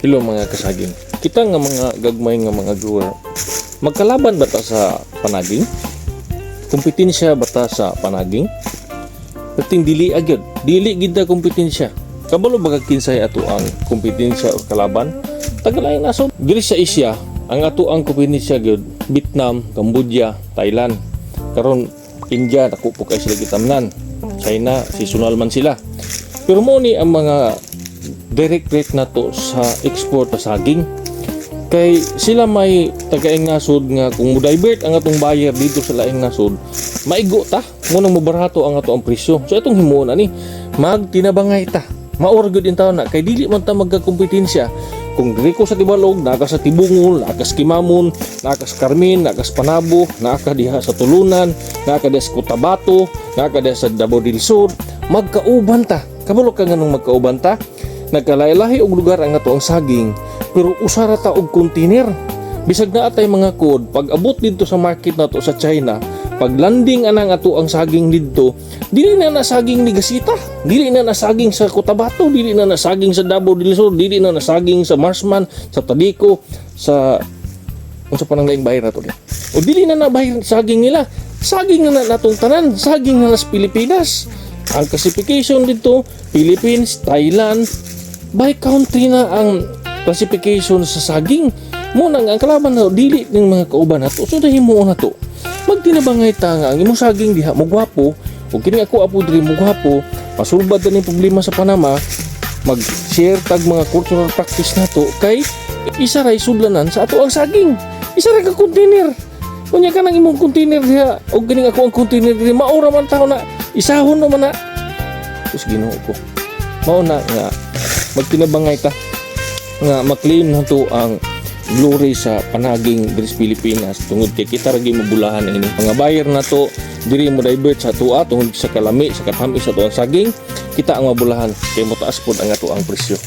Hello mga kasaging. Kita nga mga gagmay nga mga grower. Magkalaban ba ta sa panaging? Kompetensya ba ta sa panaging? Kating dili agyod. Dili gid ta kompetensya. Kabalo ba kinsay ato ang kompetensya o kalaban? Tagalay nasod. Diri sa Asia, ang ato ang kompetensya gyud Vietnam, Cambodia, Thailand. Karon India dako po kay sila gitamnan. China seasonal man sila. Pero mo ni ang mga direct rate na to sa export sa saging kay sila may tagaing nasod nga kung mo-divert ang atong buyer dito sa laing nasod maigo ta mo nang mabarato ang ato ang presyo. So itong himuon ani magtinabangay ta maorgod in taon na kay dili man ta magkakompetensya kung diri ko sa Tibalog naka sa Tibungol, naka sa Kimamon, naka sa Carmen, naka sa Panabo, naka diha sa Tulunan, naka diha sa Cotabato, naka diha sa Davao del Sur, magkauban ta. Kabalo ka nganong magkauban ta? Nagkalahi-lahi og lugar ang ato ang saging pero usara ta og container. Bisag na atay mga code pag abot dito sa market nato sa China, pag landing anang ato ang saging dito, dili na nasaging ni Gasita, dili na nasaging sa Cotabato, dili na nasaging sa Davao del Sur, dili na nasaging sa Marsman, sa Tadico, sa unsa pa nang laing bayra to di. O dili na nabayar saging nila. Saging na natong tanan, saging na nas Pilipinas. Ang classification dito, Philippines, Thailand, by country na ang classification sa saging. Muna nga ang kalaban na dili ng mga kauban nato. So dahil mo na to. Magtinabangay ta nga ang imong saging diha mo gwapo. Ug kini ako apo diri mo gwapo. Pasulbad na ning problema sa Panama. Mag-share tag mga cultural practice nato kay isa ra sudlanan sa ato ang saging. Isa ra ka container. Kunya ka nang imong container diha ug kining ako ang container diri maura man taon na isahon naman na. Sus Ginoo ko. Mao na nga magtinabangay ta nga maklaim na to ang glory sa panaging diri sa Pilipinas tungod kay kita ra gyud mabulahan ini mga buyer na to diri mo divert sa tuwa tungod sa kalami sa katami sa tuang saging kita ang mabulahan kay motaas pod ang ato ang presyo.